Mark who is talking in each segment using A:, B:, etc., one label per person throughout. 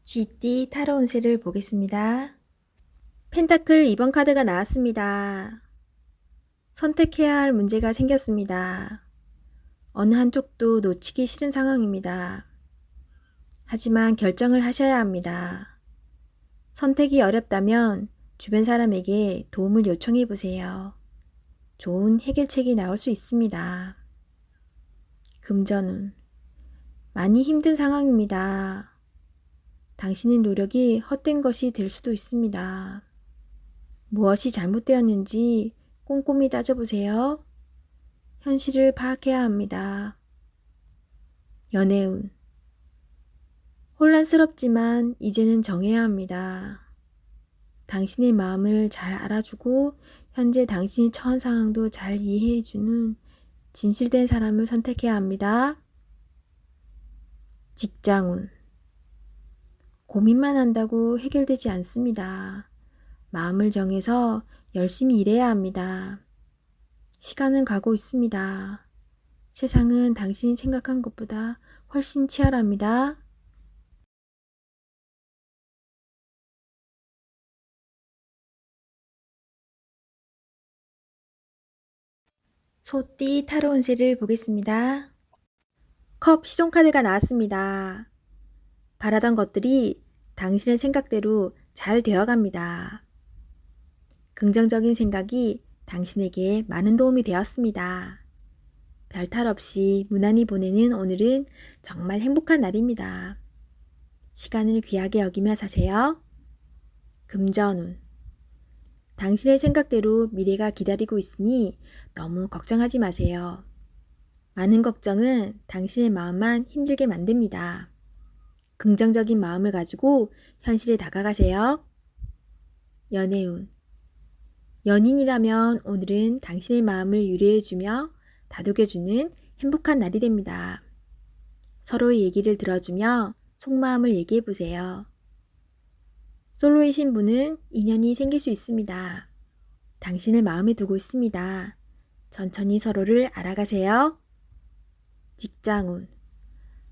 A: 쥐띠 타로 운세를 보겠습니다. 펜타클 2번 카드가 나왔습니다. 선택해야 할 문제가 생겼습니다. 어느 한쪽도 놓치기 싫은 상황입니다. 하지만 결정을 하셔야 합니다. 선택이 어렵다면 주변 사람에게 도움을 요청해 보세요. 좋은 해결책이 나올 수 있습니다. 금전운. 많이 힘든 상황입니다. 당신의 노력이 헛된 것이 될 수도 있습니다. 무엇이 잘못되었는지 꼼꼼히 따져보세요. 현실을 파악해야 합니다. 연애운. 혼란스럽지만 이제는 정해야 합니다. 당신의 마음을 잘 알아주고 현재 당신이 처한 상황도 잘 이해해주는 진실된 사람을 선택해야 합니다. 직장운. 고민만 한다고 해결되지 않습니다. 마음을 정해서 열심히 일해야 합니다. 시간은 가고 있습니다. 세상은 당신이 생각한 것보다 훨씬 치열합니다. 소띠 타로 운세를 보겠습니다. 컵 시종 카드가 나왔습니다. 바라던 것들이 당신의 생각대로 잘 되어갑니다. 긍정적인 생각이 당신에게 많은 도움이 되었습니다. 별탈 없이 무난히 보내는 오늘은 정말 행복한 날입니다. 시간을 귀하게 여기며 사세요. 금전운. 당신의 생각대로 미래가 기다리고 있으니 너무 걱정하지 마세요. 많은 걱정은 당신의 마음만 힘들게 만듭니다. 긍정적인 마음을 가지고 현실에 다가가세요. 연애운. 연인이라면 오늘은 당신의 마음을 유래해주며 다독여주는 행복한 날이 됩니다. 서로의 얘기를 들어주며 속마음을 얘기해보세요. 솔로이신 분은 인연이 생길 수 있습니다. 당신을 마음에 두고 있습니다. 천천히 서로를 알아가세요. 직장운.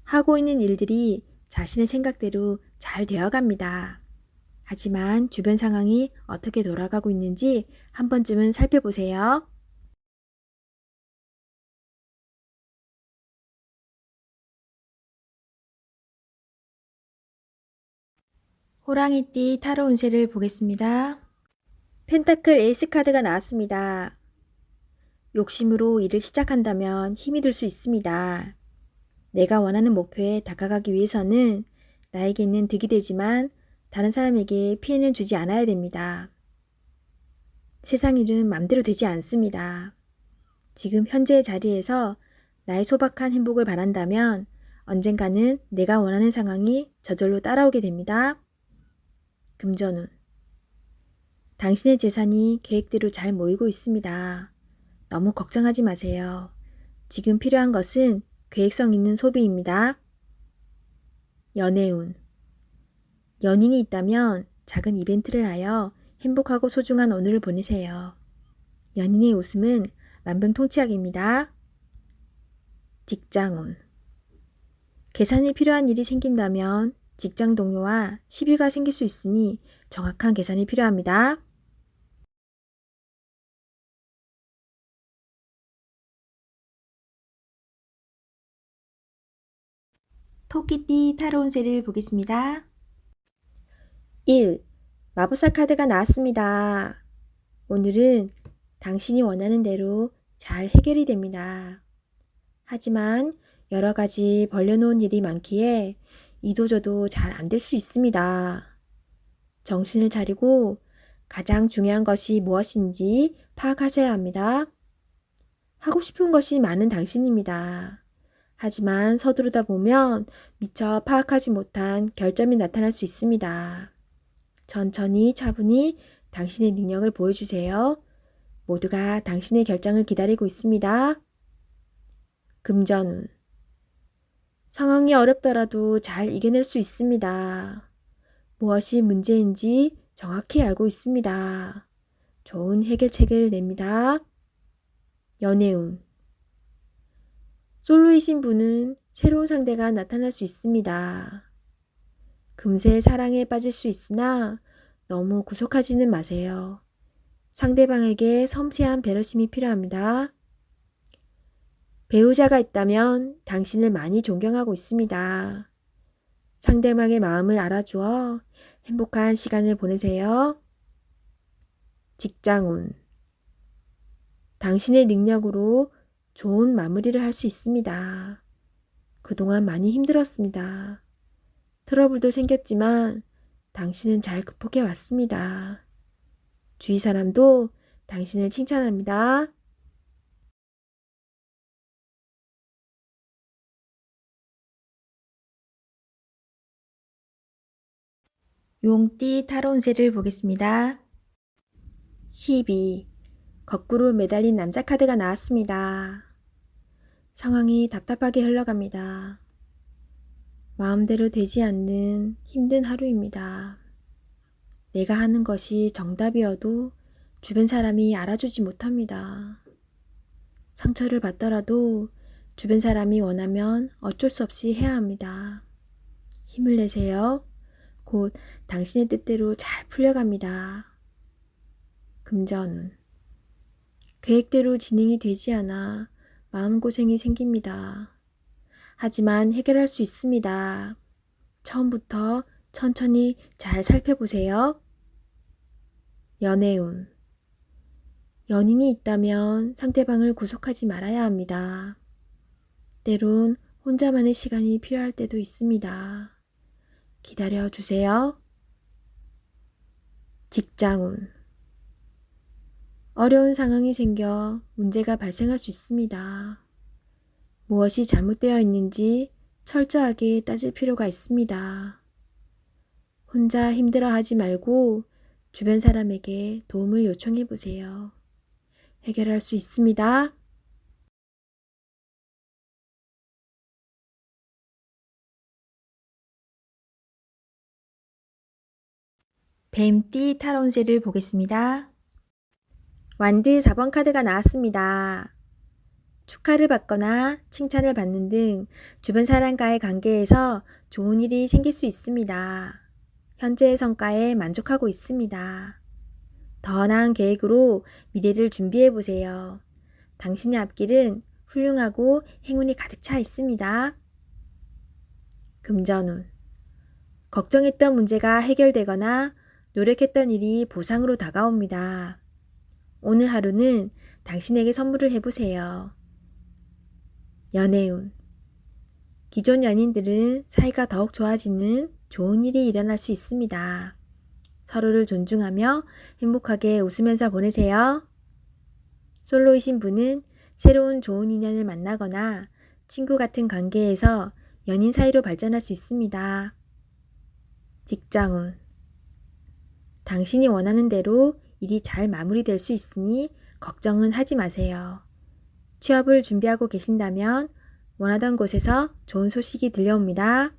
A: 하고 있는 일들이 자신의 생각대로 잘 되어갑니다. 하지만 주변 상황이 어떻게 돌아가고 있는지 한 번쯤은 살펴보세요. 호랑이띠 타로 운세를 보겠습니다. 펜타클 에이스 카드가 나왔습니다. 욕심으로 일을 시작한다면 힘이 들 수 있습니다. 내가 원하는 목표에 다가가기 위해서는 나에게는 득이 되지만 다른 사람에게 피해는 주지 않아야 됩니다. 세상 일은 맘대로 되지 않습니다. 지금 현재의 자리에서 나의 소박한 행복을 바란다면 언젠가는 내가 원하는 상황이 저절로 따라오게 됩니다. 금전운. 당신의 재산이 계획대로 잘 모이고 있습니다. 너무 걱정하지 마세요. 지금 필요한 것은 계획성 있는 소비입니다. 연애운. 연인이 있다면 작은 이벤트를 하여 행복하고 소중한 오늘을 보내세요. 연인의 웃음은 만병통치약입니다. 직장운. 계산이 필요한 일이 생긴다면 직장 동료와 시비가 생길 수 있으니 정확한 계산이 필요합니다. 토끼띠 타로 운세를 보겠습니다. 1. 마법사 카드가 나왔습니다. 오늘은 당신이 원하는 대로 잘 해결이 됩니다. 하지만 여러 가지 벌려놓은 일이 많기에 이도저도 잘 안 될 수 있습니다. 정신을 차리고 가장 중요한 것이 무엇인지 파악하셔야 합니다. 하고 싶은 것이 많은 당신입니다. 하지만 서두르다 보면 미처 파악하지 못한 결점이 나타날 수 있습니다. 천천히 차분히 당신의 능력을 보여주세요. 모두가 당신의 결정을 기다리고 있습니다. 금전운. 상황이 어렵더라도 잘 이겨낼 수 있습니다. 무엇이 문제인지 정확히 알고 있습니다. 좋은 해결책을 냅니다. 연애운. 솔로이신 분은 새로운 상대가 나타날 수 있습니다. 금세 사랑에 빠질 수 있으나 너무 구속하지는 마세요. 상대방에게 섬세한 배려심이 필요합니다. 배우자가 있다면 당신을 많이 존경하고 있습니다. 상대방의 마음을 알아주어 행복한 시간을 보내세요. 직장운. 당신의 능력으로 좋은 마무리를 할 수 있습니다. 그동안 많이 힘들었습니다. 트러블도 생겼지만 당신은 잘 극복해 왔습니다. 주위 사람도 당신을 칭찬합니다. 용띠 타로 운세를 보겠습니다. 12. 거꾸로 매달린 남자 카드가 나왔습니다. 상황이 답답하게 흘러갑니다. 마음대로 되지 않는 힘든 하루입니다. 내가 하는 것이 정답이어도 주변 사람이 알아주지 못합니다. 상처를 받더라도 주변 사람이 원하면 어쩔 수 없이 해야 합니다. 힘을 내세요. 곧 당신의 뜻대로 잘 풀려갑니다. 금전운. 계획대로 진행이 되지 않아 마음고생이 생깁니다. 하지만 해결할 수 있습니다. 처음부터 천천히 잘 살펴보세요. 연애운. 연인이 있다면 상대방을 구속하지 말아야 합니다. 때론 혼자만의 시간이 필요할 때도 있습니다. 기다려 주세요. 직장운. 어려운 상황이 생겨 문제가 발생할 수 있습니다. 무엇이 잘못되어 있는지 철저하게 따질 필요가 있습니다. 혼자 힘들어하지 말고 주변 사람에게 도움을 요청해 보세요. 해결할 수 있습니다. 뱀띠 타로 운세를 보겠습니다. 완드 4번 카드가 나왔습니다. 축하를 받거나 칭찬을 받는 등 주변 사람과의 관계에서 좋은 일이 생길 수 있습니다. 현재의 성과에 만족하고 있습니다. 더 나은 계획으로 미래를 준비해 보세요. 당신의 앞길은 훌륭하고 행운이 가득 차 있습니다. 금전운. 걱정했던 문제가 해결되거나 노력했던 일이 보상으로 다가옵니다. 오늘 하루는 당신에게 선물을 해보세요. 연애운. 기존 연인들은 사이가 더욱 좋아지는 좋은 일이 일어날 수 있습니다. 서로를 존중하며 행복하게 웃으면서 보내세요. 솔로이신 분은 새로운 좋은 인연을 만나거나 친구 같은 관계에서 연인 사이로 발전할 수 있습니다. 직장운. 당신이 원하는 대로 일이 잘 마무리될 수 있으니 걱정은 하지 마세요. 취업을 준비하고 계신다면 원하던 곳에서 좋은 소식이 들려옵니다.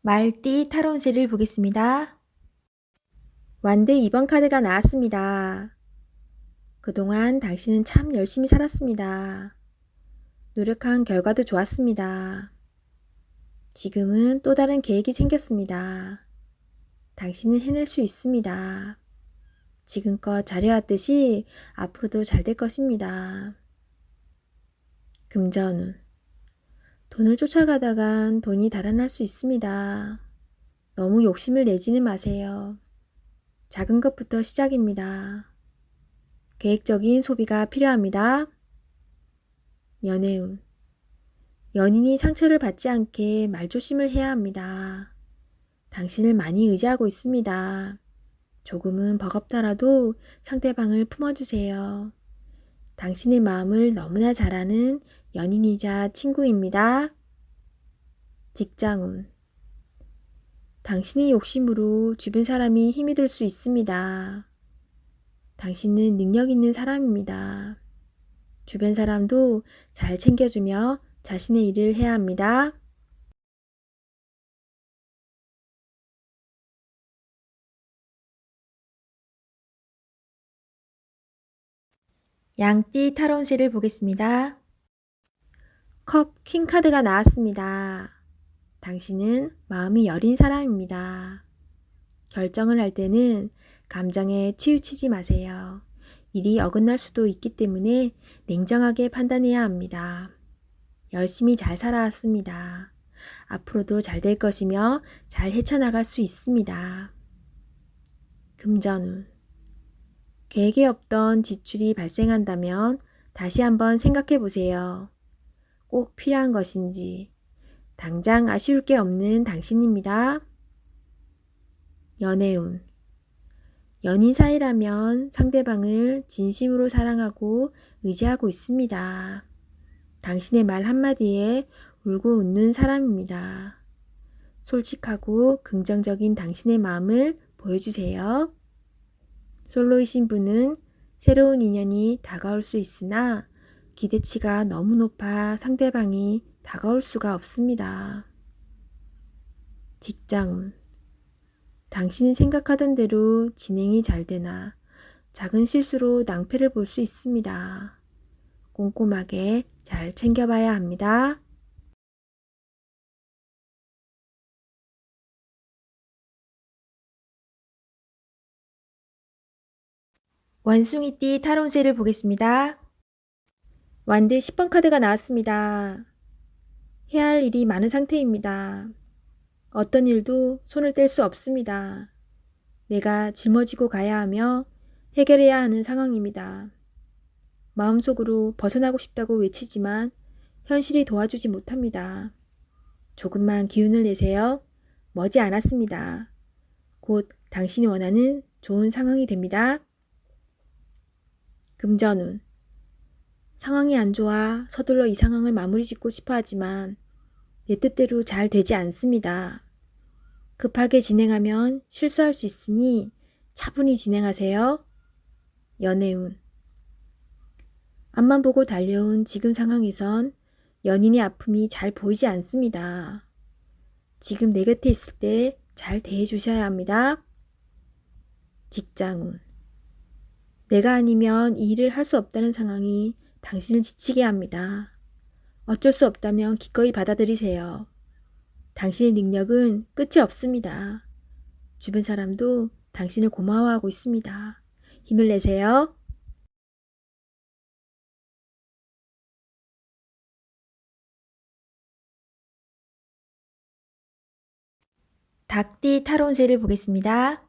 A: 말띠 타로 운세를 보겠습니다. 완드 2번 카드가 나왔습니다. 그동안 당신은 참 열심히 살았습니다. 노력한 결과도 좋았습니다. 지금은 또 다른 계획이 생겼습니다. 당신은 해낼 수 있습니다. 지금껏 잘해왔듯이 앞으로도 잘 될 것입니다. 금전운. 돈을 쫓아가다간 돈이 달아날 수 있습니다. 너무 욕심을 내지는 마세요. 작은 것부터 시작입니다. 계획적인 소비가 필요합니다. 연애운. 연인이 상처를 받지 않게 말조심을 해야 합니다. 당신을 많이 의지하고 있습니다. 조금은 버겁더라도 상대방을 품어주세요. 당신의 마음을 너무나 잘 아는 연인이자 친구입니다. 직장운. 당신의 욕심으로 주변 사람이 힘이 들 수 있습니다. 당신은 능력 있는 사람입니다. 주변 사람도 잘 챙겨주며 자신의 일을 해야 합니다. 양띠 타로운세를 보겠습니다. 컵 퀸카드가 나왔습니다. 당신은 마음이 여린 사람입니다. 결정을 할 때는 감정에 치우치지 마세요. 일이 어긋날 수도 있기 때문에 냉정하게 판단해야 합니다. 열심히 잘 살아왔습니다. 앞으로도 잘 될 것이며 잘 헤쳐나갈 수 있습니다. 금전운. 계획에 없던 지출이 발생한다면 다시 한번 생각해 보세요. 꼭 필요한 것인지. 당장 아쉬울 게 없는 당신입니다. 연애운. 연인 사이라면 상대방을 진심으로 사랑하고 의지하고 있습니다. 당신의 말 한마디에 울고 웃는 사람입니다. 솔직하고 긍정적인 당신의 마음을 보여주세요. 솔로이신 분은 새로운 인연이 다가올 수 있으나 기대치가 너무 높아 상대방이 다가올 수가 없습니다. 직장운. 당신이 생각하던 대로 진행이 잘 되나 작은 실수로 낭패를 볼 수 있습니다. 꼼꼼하게 잘 챙겨봐야 합니다. 원숭이띠 타로운세를 보겠습니다. 완드 10번 카드가 나왔습니다. 해야 할 일이 많은 상태입니다. 어떤 일도 손을 뗄 수 없습니다. 내가 짊어지고 가야 하며 해결해야 하는 상황입니다. 마음속으로 벗어나고 싶다고 외치지만 현실이 도와주지 못합니다. 조금만 기운을 내세요. 머지 않았습니다. 곧 당신이 원하는 좋은 상황이 됩니다. 금전운. 상황이 안 좋아 서둘러 이 상황을 마무리 짓고 싶어 하지만 내 뜻대로 잘 되지 않습니다. 급하게 진행하면 실수할 수 있으니 차분히 진행하세요. 연애운. 앞만 보고 달려온 지금 상황에선 연인의 아픔이 잘 보이지 않습니다. 지금 내 곁에 있을 때 잘 대해 주셔야 합니다. 직장운. 내가 아니면 이 일을 할 수 없다는 상황이 당신을 지치게 합니다. 어쩔 수 없다면 기꺼이 받아들이세요. 당신의 능력은 끝이 없습니다. 주변 사람도 당신을 고마워하고 있습니다. 힘을 내세요. 닭띠 타로운세를 보겠습니다.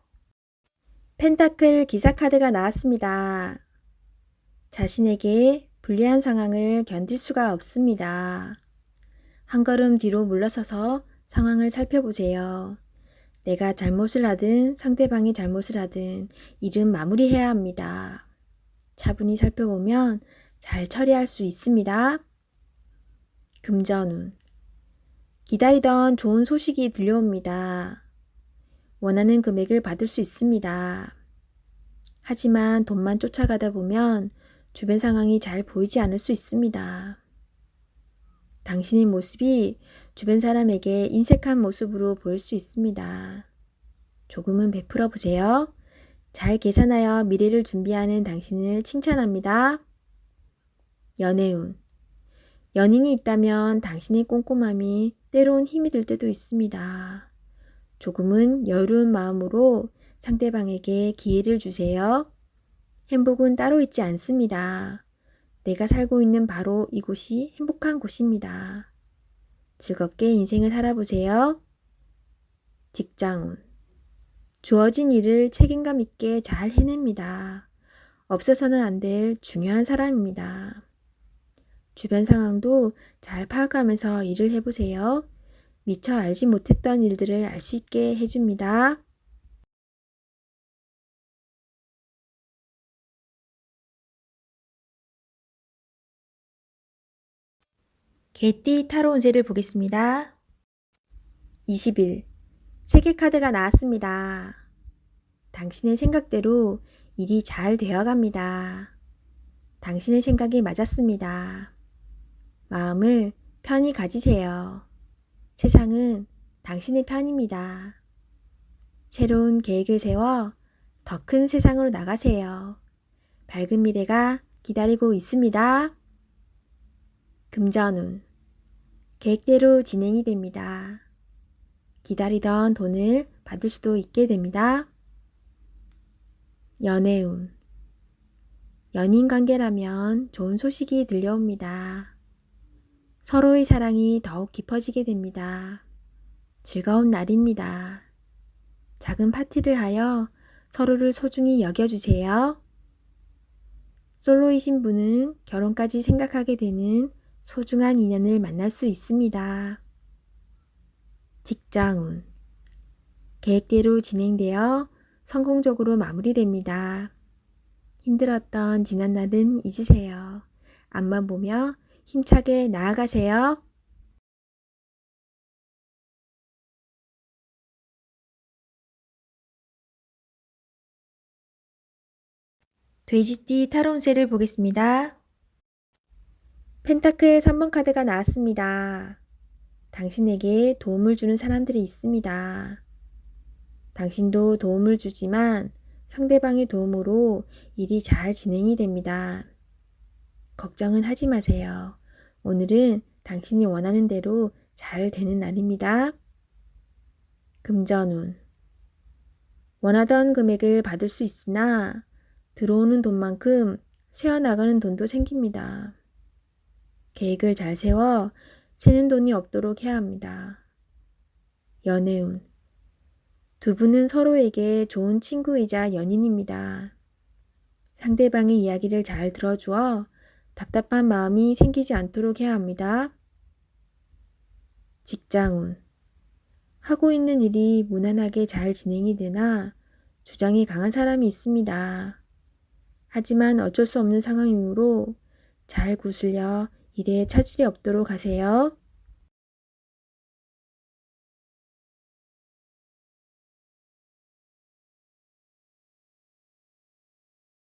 A: 펜타클 기사 카드가 나왔습니다. 자신에게 불리한 상황을 견딜 수가 없습니다. 한 걸음 뒤로 물러서서 상황을 살펴보세요. 내가 잘못을 하든 상대방이 잘못을 하든 일은 마무리해야 합니다. 차분히 살펴보면 잘 처리할 수 있습니다. 금전운. 기다리던 좋은 소식이 들려옵니다. 원하는 금액을 받을 수 있습니다. 하지만 돈만 쫓아가다 보면 주변 상황이 잘 보이지 않을 수 있습니다. 당신의 모습이 주변 사람에게 인색한 모습으로 보일 수 있습니다. 조금은 베풀어 보세요. 잘 계산하여 미래를 준비하는 당신을 칭찬합니다. 연애운. 연인이 있다면 당신의 꼼꼼함이 때론 힘이 들 때도 있습니다. 조금은 여유로운 마음으로 상대방에게 기회를 주세요. 행복은 따로 있지 않습니다. 내가 살고 있는 바로 이곳이 행복한 곳입니다. 즐겁게 인생을 살아보세요. 직장운. 주어진 일을 책임감 있게 잘 해냅니다. 없어서는 안 될 중요한 사람입니다. 주변 상황도 잘 파악하면서 일을 해보세요. 미처 알지 못했던 일들을 알 수 있게 해줍니다. 개띠 타로 운세를 보겠습니다. 20일 세계 카드가 나왔습니다. 당신의 생각대로 일이 잘 되어갑니다. 당신의 생각이 맞았습니다. 마음을 편히 가지세요. 세상은 당신의 편입니다. 새로운 계획을 세워 더 큰 세상으로 나가세요. 밝은 미래가 기다리고 있습니다. 금전운. 계획대로 진행이 됩니다. 기다리던 돈을 받을 수도 있게 됩니다. 연애운. 연인 관계라면 좋은 소식이 들려옵니다. 서로의 사랑이 더욱 깊어지게 됩니다. 즐거운 날입니다. 작은 파티를 하여 서로를 소중히 여겨주세요. 솔로이신 분은 결혼까지 생각하게 되는 소중한 인연을 만날 수 있습니다. 직장운. 계획대로 진행되어 성공적으로 마무리됩니다. 힘들었던 지난 날은 잊으세요. 앞만 보며 힘차게 나아가세요. 돼지띠 타로 운세를 보겠습니다. 펜타클 3번 카드가 나왔습니다. 당신에게 도움을 주는 사람들이 있습니다. 당신도 도움을 주지만 상대방의 도움으로 일이 잘 진행이 됩니다. 걱정은 하지 마세요. 오늘은 당신이 원하는 대로 잘 되는 날입니다. 금전운. 원하던 금액을 받을 수 있으나 들어오는 돈만큼 새어나가는 돈도 생깁니다. 계획을 잘 세워 새는 돈이 없도록 해야 합니다. 연애운. 두 분은 서로에게 좋은 친구이자 연인입니다. 상대방의 이야기를 잘 들어주어 답답한 마음이 생기지 않도록 해야 합니다. 직장운. 하고 있는 일이 무난하게 잘 진행이 되나 주장이 강한 사람이 있습니다. 하지만 어쩔 수 없는 상황이므로 잘 구슬려 일에 차질이 없도록 하세요.